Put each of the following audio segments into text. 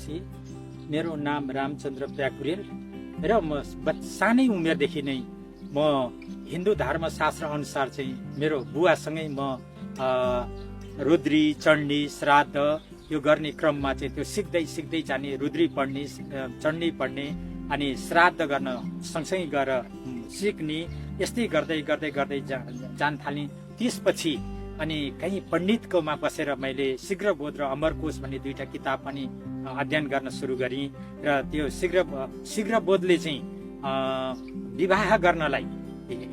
भनेपछि मेरो नाम रामचन्द्र प्याकुरेल र म सानै उमेरदेखि नै म हिन्दू धर्मशास्त्र अनुसार चाहिँ मेरो बुवासँगै म रुद्री चण्डी श्राद्ध यो गर्ने क्रममा चाहिँ त्यो सिक्दै जाने, रुद्री पढ्ने, चण्डी पढ्ने अनि श्राद्ध गर्न सँगसँगै गएर सिक्ने, यस्तै गर्दै जान थालेँ। त्यसपछि अनि कहीँ पण्डितकोमा बसेर मैले शीघ्रबोध र अमरकोश भन्ने दुईटा किताब पनि अध्ययन गर्न सुरु गरेँ र त्यो शीघ्रबोधले चाहिँ विवाह गर्नलाई,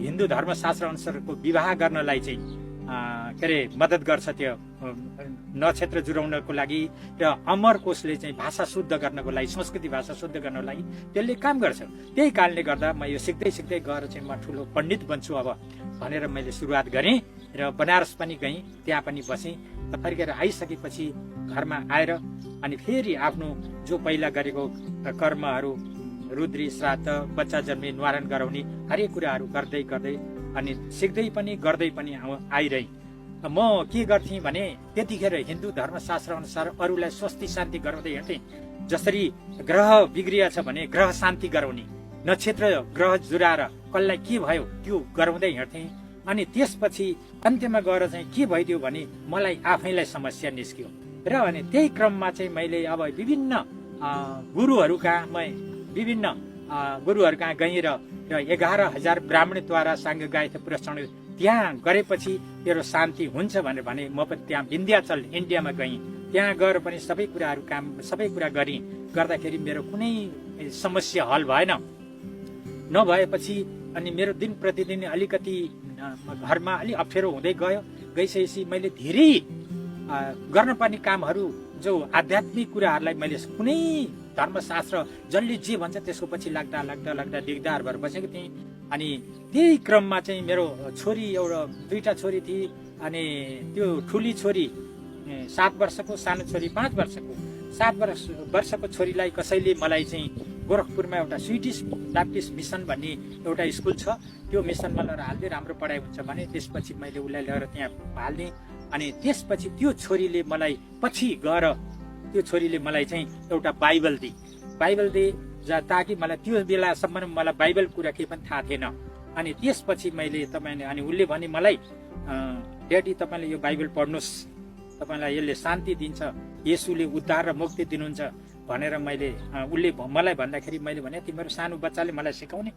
हिन्दू धर्मशास्त्र अनुसारको विवाह गर्नलाई चाहिँ के अरे मद्दत गर्छ, त्यो नक्षत्र जुराउनको लागि। र अमरकोशले चाहिँ भाषा शुद्ध गर्नको लागि, संस्कृति भाषा शुद्ध गर्नको लागि त्यसले काम गर्छ। त्यही कारणले गर्दा म यो सिक्दै गएर चाहिँ म ठुलो पण्डित बन्छु अब भनेर मैले सुरुवात गरेँ र बनारस पनि गएँ, त्यहाँ पनि बसेँ। फर्केर आइसकेपछि घरमा आएर अनि फेरि आफ्नो जो पहिला गरेको कर्महरू, रुद्री श्राद्ध, बच्चा जन्मे निवारण गराउने हरेक कुराहरू गर्दै अनि सिक्दै पनि गर्दै पनि आइरहेँ। म के गर्थेँ भने त्यतिखेर हिन्दू धर्मशास्त्र अनुसार अरूलाई स्वस्ति शान्ति गराउँदै हिँड्थेँ। जसरी ग्रह बिग्रिया छ भने ग्रह शान्ति गराउने, नक्षत्र ग्रह जुराएर कसलाई के भयो त्यो गराउँदै हिँड्थेँ। अनि त्यसपछि अन्त्यमा गएर चाहिँ के भइदियो भने मलाई आफैलाई समस्या निस्क्यो र अनि त्यही क्रममा चाहिँ मैले अब विभिन्न गुरुहरू कहाँ गएँ र 11,000 ब्राह्मणद्वारा साङ्ग गायत्री पुरस्कार त्यहाँ गरेपछि तेरो शान्ति हुन्छ भनेर भने म पनि त्यहाँ विन्ध्याचल इन्डियामा गएँ। त्यहाँ गएर पनि सबै कुरा गरेँ। गर्दाखेरि मेरो कुनै समस्या हल भएन। नभएपछि अनि मेरो दिन प्रतिदिन अलिकति घरमा अलिक अप्ठ्यारो हुँदै गइसकेपछि मैले धेरै गर्नुपर्ने कामहरू, जो आध्यात्मिक कुराहरूलाई मैले कुनै धर्मशास्त्र जसले जे भन्छ त्यसको पछि लाग्दा दिगदार भएर बसेको थिएँ। अनि त्यही क्रममा चाहिँ मेरो छोरी, दुईटा छोरी थिए। अनि त्यो ठुली छोरी 7 वर्षको, सानो छोरी 5 वर्षको। 7 वर्षको छोरीलाई कसैले मलाई चाहिँ गोरखपुरमा एउटा स्विटिस ब्याप्टिस्ट मिसन भन्ने एउटा स्कुल छ, त्यो मिसनमा लिएर हाल्दै राम्रो पढाइ हुन्छ भने त्यसपछि मैले उसलाई लिएर त्यहाँ हाल्ने। अनि त्यसपछि त्यो छोरीले मलाई चाहिँ एउटा बाइबल दिए ताकि मलाई त्यो बेलासम्म मलाई बाइबल कुरा केही पनि थाहा थिएन। अनि त्यसपछि अनि उसले भने मलाई, ड्याडी तपाईँले यो बाइबल पढ्नुहोस्, तपाईँलाई यसले शान्ति दिन्छ, येशूले उद्धार र मुक्ति दिनुहुन्छ भनेर उसले मलाई भन्दाखेरि मैले भने तिम्रो सानो बच्चाले मलाई सिकाउने।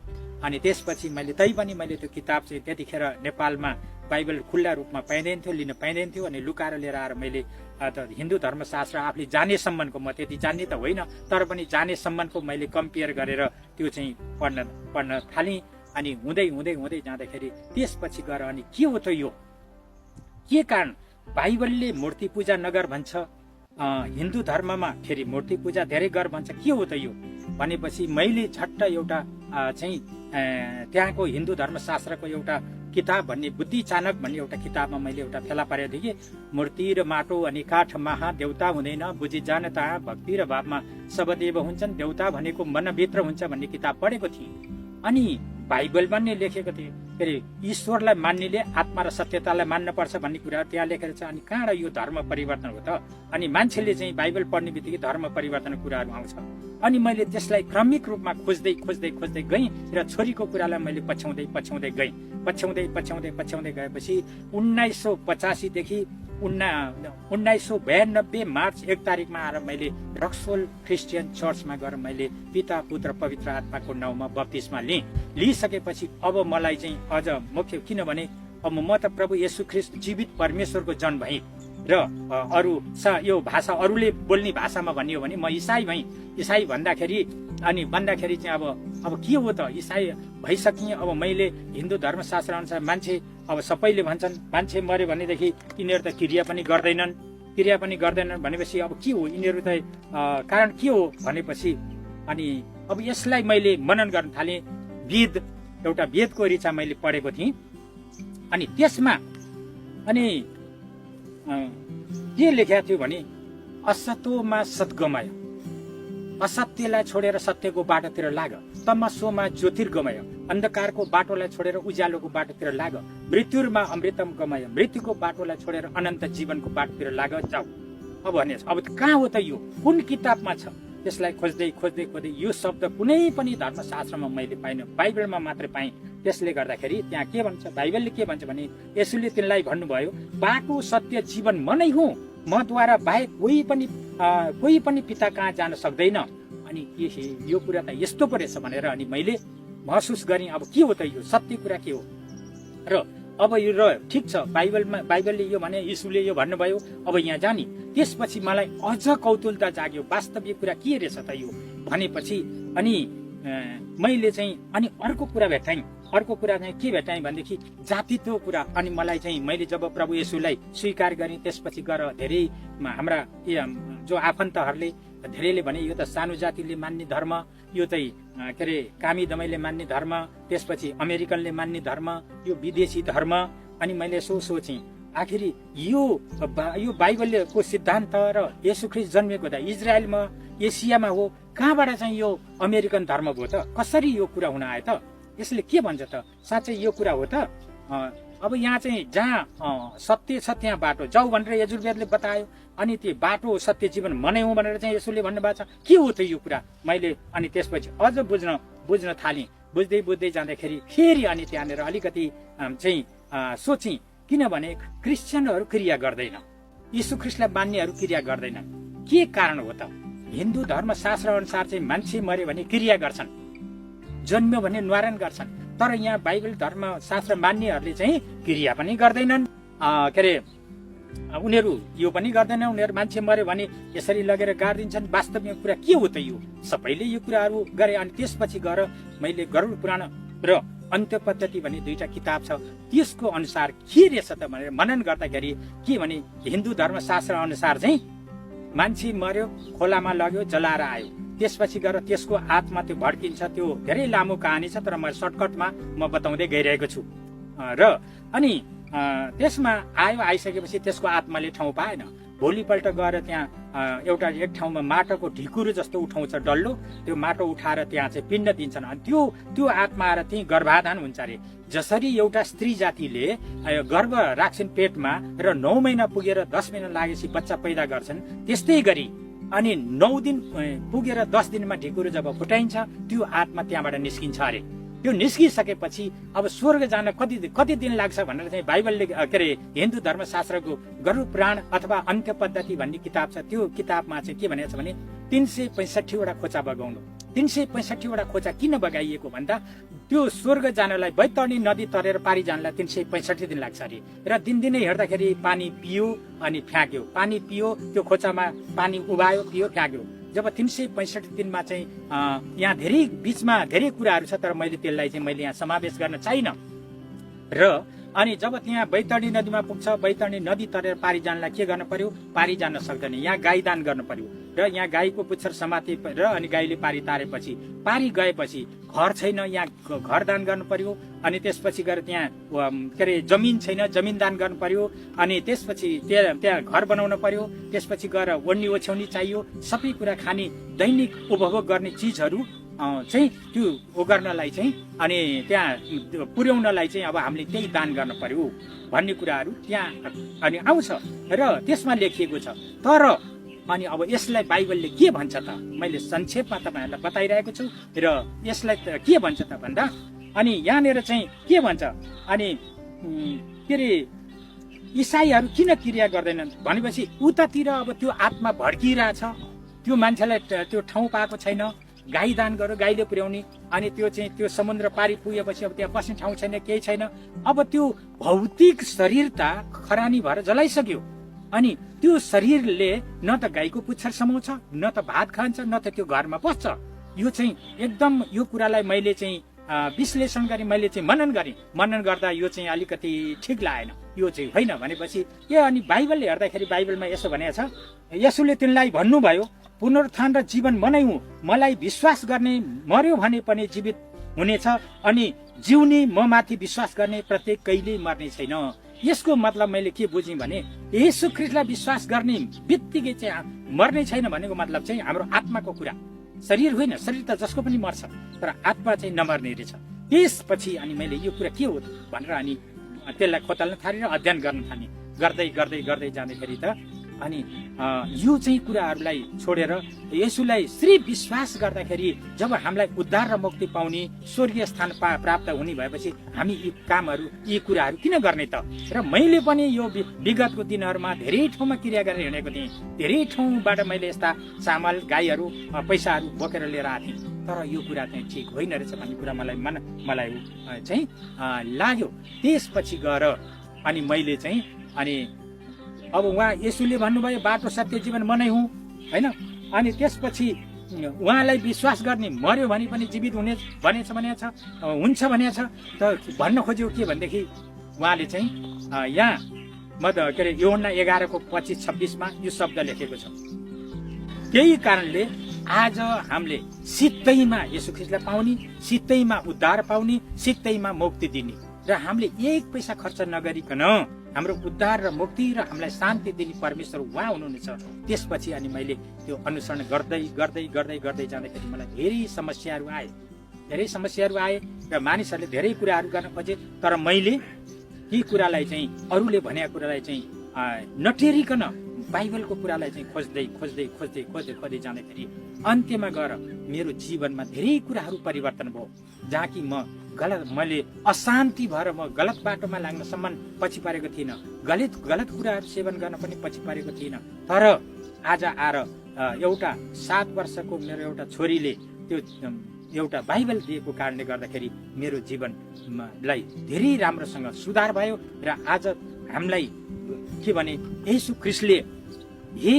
अनि त्यसपछि मैले त्यो किताब चाहिँ त्यतिखेर नेपालमा बाइबल खुल्ला रूपमा लिन पाइँदैन थियो। अनि लुकाएर लिएर आएर मैले हिन्दू धर्मशास्त्र आफूले जानेसम्मको, म त्यति जान्ने त होइन तर पनि जानेसम्मको मैले कम्पेयर गरेर त्यो चाहिँ पढ्न थालेँ। अनि हुँदै जाँदाखेरि त्यसपछि गएर अनि के हो त यो, के कारण बाइबलले मूर्ति पूजा नगर भन्छ, हिन्दू धर्ममा फेरि मूर्ति पूजा धेरै गर भन्छ, के हो त यो भनेपछि मैले झट्ट एउटा चाहिँ त्यहाँको हिन्दू धर्मशास्त्रको एउटा किताब भन्ने बुद्धि चाणक भन्ने एउटा किताबमा मैले एउटा फेला पारेको थिएँ कि मूर्ति र माटो अनि काठ महा देउता हुँदैन, बुझी जान ता भक्ति र भावमा सबदेव हुन्छन्, देउता भनेको मनभित्र हुन्छ भन्ने किताब पढेको थिएँ। अनि बाइबलमा नै लेखेको थियो फेरि ईश्वरलाई मान्नेले आत्मा र सत्यतालाई मान्नुपर्छ भन्ने कुरा त्यहाँ लेखेको छ। अनि कहाँ यो धर्म परिवर्तन हो त? अनि मान्छेले चाहिँ बाइबल पढ्ने बित्तिकै धर्म परिवर्तनको कुराहरू आउँछ। अनि मैले त्यसलाई क्रमिक रूपमा खोज्दै गएँ र छोरीको कुरालाई मैले पछ्याउँदै गएपछि 1985 देखि 1992 मार्च 1 तारिकमा आएर मैले रक्सोल क्रिस्चियन चर्चमा गएर मैले पिता पुत्र पवित्र आत्माको नाउँमा बप्तिस्मा लिइसकेपछि अब मलाई चाहिँ अझ मुख्य, किनभने अब म त प्रभु येशू ख्रीष्ट जीवित परमेश्वरको जन भएँ र यो भाषा अरूले बोल्ने भाषामा भन्ने हो भने म इसाई भएँ। इसाई भन्दाखेरि चाहिँ अब के हो त, इसाई भइसकेँ। अब मैले हिन्दू धर्मशास्त्र अनुसार मान्छे, अब सबैले भन्छन् मान्छे मर्यो भनेदेखि यिनीहरू त क्रिया पनि गर्दैनन् भनेपछि अब के हो यिनीहरू त कारण के हो भनेपछि अनि अब यसलाई मैले मनन गर्न थालेँ। एउटा वेदको ऋचा मैले पढेको थिएँ। अनि त्यसमा के लेखेको थियो भने असतोमा सद्गमय, असत्यलाई छोडेर सत्यको बाटोतिर लाग, तमसोमा ज्योतिर्गमय, अन्धकारको बाटोलाई छोडेर उज्यालोको बाटोतिर लाग, मृत्युमा अमृतम गमय, मृत्युको बाटोलाई छोडेर अनन्त जीवनको बाटोतिर लाग जाऊ। अब भने अब कहाँ हो त यो, कुन किताबमा छ? त्यसलाई खोज्दै खोज्दै खोज्दै यो शब्द कुनै पनि धर्मशास्त्रमा मैले पाइनँ, बाइबलमा मात्रै पाएँ। त्यसले गर्दाखेरि त्यहाँ के भन्छ, बाइबलले के भन्छ भने यसुले तिनलाई भन्नुभयो, बाटो सत्य जीवन म नै हुँ, मद्वारा बाहेक कोही पनि पिता कहाँ जान सक्दैन। अनि यो कुरा त यस्तो पो रहेछ भनेर अनि मैले महसुस गरेँ। अब के हो त यो सत्य कुरा के हो र अब यो ठिक छ, बाइबलले यो भने, यीशुले यो भन्नुभयो, अब यहाँ जाने। त्यसपछि मलाई अझ कौतुलता जाग्यो, वास्तविक कुरा के रहेछ त यो भनेपछि अनि मैले चाहिँ अनि अर्को कुरा चाहिँ के भेटाएँ भनेदेखि जातित्व कुरा। अनि मलाई चाहिँ मैले जब प्रभु येशूलाई स्वीकार गरेँ त्यसपछि गएर धेरै हाम्रा जो आफन्तहरूले धेरैले भने यो त सानो जातिले मान्ने धर्म, यो चाहिँ के अरे कामी दमाईले मान्ने धर्म, त्यसपछि अमेरिकनले मान्ने धर्म, यो विदेशी धर्म। अनि मैले यसो सोचेँ, आखिरी यो बाइबलको सिद्धान्त र येशू ख्रीष्ट जन्मेको त इजरायलमा एसियामा हो, कहाँबाट चाहिँ यो अमेरिकन धर्म भयो त? कसरी यो कुरा हुन आयो त? यसले के भन्छ त? साँच्चै यो कुरा हो त? अब यहाँ चाहिँ जहाँ सत्य छ त्यहाँ बाटो जाऊ भनेर यजुर्वेदले बतायो। अनि त्यो बाटो सत्य जीवन म नै हुँ भनेर चाहिँ यसुले भन्नुभएको छ। के हो त यो कुरा? मैले अनि त्यसपछि अझ बुझ्न थालेँ। बुझ्दै जाँदाखेरि फेरि अनि त्यहाँनिर अलिकति चाहिँ सोचेँ, किनभने क्रिस्चियनहरू क्रिया गर्दैन, यीशु ख्रीष्टलाई मान्नेहरू क्रिया गर्दैन। के कारण हो त? हिन्दू धर्मशास्त्र अनुसार चाहिँ मान्छे मर्यो भने क्रिया गर्छन्, जन्म्यो भने न्वारन गर्छन्। तर यहाँ बाइबल धर्मशास्त्र मान्नेहरूले चाहिँ क्रिया पनि गर्दैनन्। के अरे उनीहरू यो पनि गर्दैनन्। उनीहरू मान्छे मर्यो भने यसरी लगेर गाडिदिन्छन्। वास्तविक कुरा के हो त यो? सबैले यो कुराहरू गरे। अनि त्यसपछि गएर मैले गरुड पुराण र अन्त्य पद्धति भन्ने दुईटा किताब छ, त्यसको अनुसार के रहेछ त भनेर मनन गर्दाखेरि के भने हिन्दू धर्मशास्त्र अनुसार चाहिँ मान्छे मर्यो, खोलामा लग्यो, जलाएर आयो, त्यसपछि गएर त्यसको आत्मा त्यो भड्किन्छ। त्यो धेरै लामो कहानी छ, तर म सर्टकटमा बताउँदै गइरहेको छु। र अनि त्यसमा आइसकेपछि त्यसको आत्माले ठाउँ पाएन। भोलिपल्ट गएर त्यहाँ एक ठाउँमा माटोको ढिकुरो जस्तो उठाउँछ डल्लो, त्यो माटो उठाएर त्यहाँ चाहिँ पिण्ड दिन्छन्। अनि त्यो आत्मा आएर त्यहीँ गर्भाधान हुन्छ अरे। जसरी एउटा स्त्री जातिले गर्भ राख्छन् पेटमा र 9 महिना पुगेर 10 महिना लागेपछि बच्चा पैदा गर्छन्, त्यस्तै गरी अनि 9 दिन पुगेर 10 दिनमा ढिकुरो जब फुटाइन्छ त्यो आत्मा त्यहाँबाट निस्किन्छ अरे। त्यो निस्किसकेपछि अब स्वर्ग जान कति दिन लाग्छ भनेर चाहिँ बाइबलले के अरे हिन्दू धर्मशास्त्रको गरुड पुराण अथवा अन्त्य पद्धति भन्ने किताब छ, त्यो किताबमा चाहिँ के भनेको छ भने 365 वटा खोचा बगाउनु। 365 वटा खोचा किन बगाइएको भन्दा त्यो स्वर्ग जानलाई बैतरणी नदी तरेर पारी जानलाई 365 दिन लाग्छ अरे। र दिनदिनै हेर्दाखेरि पानी पियो अनि फ्याँक्यो, पानी पियो, त्यो खोचामा पानी उभायो, पियो, फ्याँक्यो। जब 365 दिनमा चाहिँ यहाँ धेरै बिचमा धेरै कुराहरू छ, तर मैले त्यसलाई चाहिँ यहाँ समावेश गर्न चाहिनँ। र अनि जब त्यहाँ बैतरणी नदीमा पुग्छ, बैतरणी नदी तरेर पारी जानलाई के गर्न पर्यो? पारी जान सक्दैन, यहाँ गाई दान गर्नु पर्यो। र यहाँ गाईको पुच्छर समाते र अनि गाईले पारी तारेपछि, पारी गएपछि घर छैन, यहाँ घर दान गर्नु पर्यो। अनि त्यसपछि गएर त्यहाँ के अरे जमिन छैन, जमिन दान गर्नु पर्यो। अनि त्यसपछि त्यहाँ घर बनाउनु पर्यो। त्यसपछि गएर ओढ्नी ओछ्याउनी चाहियो, सबै कुरा खाने दैनिक उपभोग गर्ने चिजहरू चाहिँ त्यो गर्नलाई चाहिँ अनि त्यहाँ पुर्याउनलाई चाहिँ अब हामीले त्यही दान गर्न पर्यो भन्ने कुराहरू त्यहाँ अनि आउँछ र त्यसमा लेखिएको छ। तर अनि अब यसलाई बाइबलले के भन्छ त? मैले संक्षेपमा तपाईँहरूलाई बताइरहेको छु। र यसलाई के भन्छ त भन्दा अनि यहाँनिर चाहिँ के भन्छ अनि के अरे इसाईहरू किन क्रिया गर्दैनन् भनेपछि उतातिर अब त्यो आत्मा भड्किरहेछ, त्यो मान्छेलाई त्यो ठाउँ पाएको छैन, गाई दान गर्यो, गाईले पुर्याउने। अनि त्यो चाहिँ त्यो समुद्र पारी पुगेपछि अब त्यहाँ बस्ने ठाउँ छैन, केही छैन। अब त्यो भौतिक शरीर त खरानी भएर जलाइसक्यो। अनि त्यो शरीरले न त गाईको पुच्छर समाउँछ, न त भात खान्छ, न त त्यो घरमा बस्छ। यो चाहिँ एकदम यो कुरालाई मैले चाहिँ विश्लेषण गरेँ, मैले चाहिँ मनन गर्दा यो चाहिँ अलिकति ठिक लागेन, यो चाहिँ होइन भनेपछि यो। अनि बाइबलले हेर्दाखेरि बाइबलमा यसो भनेको छ, यसुले तिनलाई भन्नुभयो, पुनरुत्थान र जीवन म नै हुँ, मलाई विश्वास गर्ने मर्यो भने पनि जीवित हुनेछ, अनि जिउने म माथि विश्वास गर्ने प्रत्येक कहिले मर्ने छैन। यसको मतलब मैले के बुझेँ भने येशू ख्रीष्टलाई विश्वास गर्ने बित्तिकै चाहिँ मर्ने छैन भनेको मतलब चाहिँ हाम्रो आत्माको कुरा, शरीर होइन। शरीर त जसको पनि मर्छ, तर आत्मा चाहिँ नमर्ने रहेछ। त्यसपछि अनि मैले यो कुरा के हो भनेर अनि त्यसलाई खोतल्न थालेँ र अध्ययन गर्न थालेँ। गर्दै जाँदाखेरि त अनि यो चाहिँ कुराहरूलाई छोडेर येशूलाई सिर्फ विश्वास गर्दाखेरि जब हामीलाई उद्धार र मुक्ति पाउने स्वर्गीय स्थान प्राप्त हुने भएपछि हामी यी कामहरू यी कुराहरू किन गर्ने त? र मैले पनि यो विगतको दिनहरूमा धेरै ठाउँमा क्रिया गरेर हिँडेको थिएँ। धेरै ठाउँबाट मैले यस्ता चामल गाईहरू पैसाहरू बोकेर लिएर आएको थिएँ। तर यो कुरा चाहिँ ठिक होइन रहेछ भन्ने कुरा मलाई चाहिँ लाग्यो। त्यसपछि गएर अनि मैले चाहिँ अनि अब उहाँ येशूले भन्नुभयो बाटो सत्य जीवन म नै हुँ होइन। अनि त्यसपछि उहाँलाई विश्वास गर्ने मर्यो भने पनि जीवित हुन्छ भनेछ त भन्न खोज्यो के भनेदेखि उहाँले चाहिँ यहाँ के अरे यूहन्ना 11:25-26 यो शब्द लेखेको छ। त्यही कारणले आज हामीले सित्तैमा येशू ख्रीष्टलाई पाउने, सित्तैमा उद्धार पाउने, सित्तैमा मुक्ति दिने र हामीले एक पैसा खर्च नगरिकन हाम्रो उद्धार र मुक्ति र हामीलाई शान्ति दिने परमेश्वर उहाँ हुनुहुनेछ। त्यसपछि अनि मैले त्यो अनुसरण गर्दै गर्दै गर्दै गर्दै जाँदाखेरि मलाई धेरै समस्याहरू आए र मानिसहरूले धेरै कुराहरू गर्न खोजे। तर मैले यी कुरालाई चाहिँ अरूले भनेको कुरालाई चाहिँ नटेरिकन बाइबलको कुरालाई चाहिँ खोज्दै जाँदाखेरि अन्त्यमा गएर मेरो जीवनमा धेरै कुराहरू परिवर्तन भयो। जहाँ कि मैले अशान्ति भएर म गलत बाटोमा लाग्नसम्म पछि परेको थिइनँ, गलत कुराहरू सेवन गर्न पनि पछि परेको थिइनँ। तर आज आएर एउटा 7 वर्षको मेरो एउटा छोरीले त्यो एउटा बाइबल दिएको कारणले गर्दाखेरि मेरो जीवनलाई धेरै राम्रोसँग सुधार भयो। र आज हामीलाई के भने येशू ख्रीष्टले हे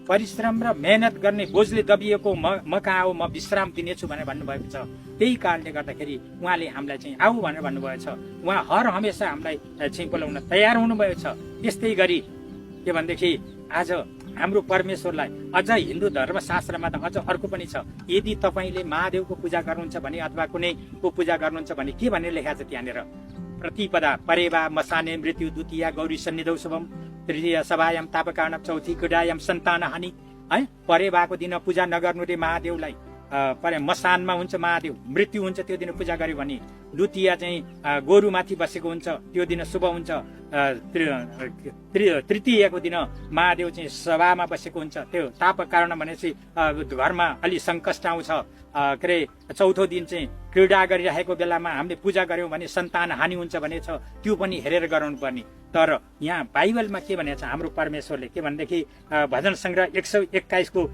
परिश्रम र मेहनत गर्ने बोझले दबिएको म कहाँ आऊ, म विश्राम दिनेछु भनेर भन्नुभएको छ। त्यही कारणले गर्दाखेरि उहाँले हामीलाई चाहिँ आऊ भनेर भन्नुभएको छ। उहाँ हर हमेसा हामीलाई चाहिँ बोलाउन तयार हुनुभएको छ। त्यस्तै गरी के भनेदेखि आज हाम्रो परमेश्वरलाई अझ हिन्दू धर्मशास्त्रमा त अझ अर्को पनि छ। यदि तपाईँले महादेवको पूजा गर्नुहुन्छ भने अथवा कुनै को पूजा गर्नुहुन्छ भने के भनेर लेखाएको छ त्यहाँनिर, प्रतिपदा परेवा मसाने मृत्यु द्वितीय गौरी सन्निधौ शुभम तृतीय सभायाम तापकारण चौथी क्रीडायाम सन्तान हानि है। परेवाको दिन पूजा नगर्नु रे महादेवलाई, मसानमा हुन्छ महादेव, मृत्यु हुन्छ त्यो दिन पूजा गर्यो भने, द्वितीय चाहिँ गोरुमाथि बसेको हुन्छ त्यो दिन शुभ हुन्छ, तृतीयको दिन महादेव चाहिँ सभामा बसेको हुन्छ त्यो ताप कारण भनेपछि घरमा अलि सङ्कष्ट आउँछ। के अरे चौथो दिन चाहिँ क्रीडा गरिरहेको बेलामा हामीले पूजा गर्यौँ भने सन्तान हानि हुन्छ भनेछ, त्यो पनि हेरेर गराउनु पर्ने। तर यहाँ बाइबलमा के भनेको छ हाम्रो परमेश्वरले के भनेदेखि भजन सङ्ग्रह 121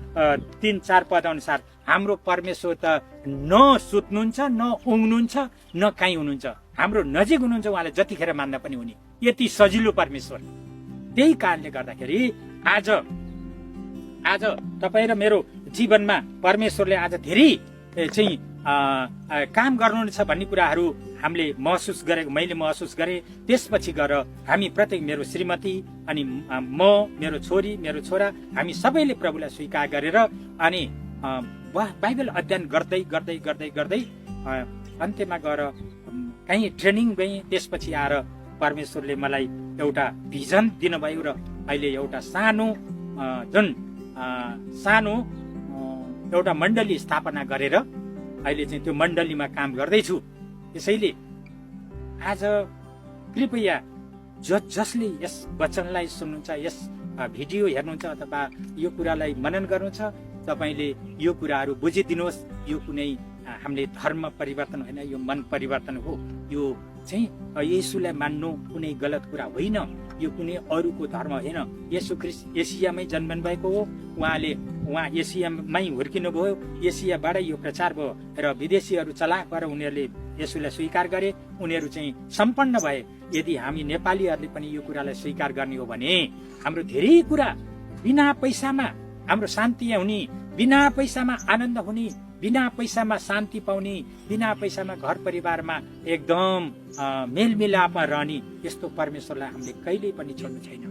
3-4 पद अनुसार हाम्रो परमेश्वर त न सुत्नुहुन्छ न उँघ्नुहुन्छ न काहीँ हुनुहुन्छ, हाम्रो नजिक हुनुहुन्छ, उहाँले जतिखेर मान्दा पनि हुने, यति सजिलो परमेश्वर। त्यही कारणले गर्दाखेरि आज तपाईँ र मेरो जीवनमा परमेश्वरले आज धेरै चाहिँ काम गर्नुहुनेछ भन्ने कुराहरू हामीले महसुस गरेको, मैले महसुस गरेँ। त्यसपछि गएर हामी प्रत्येक मेरो श्रीमती अनि म, मेरो छोरी, मेरो छोरा, हामी सबैले प्रभुलाई स्वीकार गरेर अनि बाइबल अध्ययन गर्दै गर्दै गर्दै गर्दै अन्त्यमा गएर कहीँ ट्रेनिङ गएँ। त्यसपछि आएर परमेश्वरले मलाई एउटा भिजन दिनुभयो र अहिले एउटा सानो एउटा मण्डली स्थापना गरेर अहिले चाहिँ त्यो मण्डलीमा काम गर्दैछु। त्यसैले आज कृपया जसले यस वचनलाई सुन्नुहुन्छ, यस भिडियो हेर्नुहुन्छ अथवा यो कुरालाई मनन गर्नुहुन्छ, तपाईँले यो कुराहरू बुझिदिनुहोस्। यो कुनै हामीले धर्म परिवर्तन होइन, यो मन परिवर्तन हो। यो चाहिँ येशूलाई मान्नु कुनै गलत कुरा होइन, यो कुनै अरूको धर्म होइन। येशू ख्रीष्ट एसियामै जन्मनु भएको हो, उहाँ एसियामै हुर्किनु भयो, एसियाबाटै यो प्रचार भयो र विदेशीहरू चलाक भएर उनीहरूले येशूलाई स्वीकार गरे, उनीहरू चाहिँ सम्पन्न भए। यदि हामी नेपालीहरूले पनि यो कुरालाई स्वीकार गर्ने हो भने हाम्रो धेरै कुरा बिना पैसामा हाम्रो शान्ति हुने, बिना पैसामा आनन्द हुने, बिना पैसामा शान्ति पाउने, बिना पैसामा घर परिवारमा एकदम मेलमिलापमा रहने यस्तो परमेश्वरलाई हामीले कहिल्यै पनि छोड्नु छैन।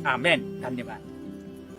आमेन। धन्यवाद।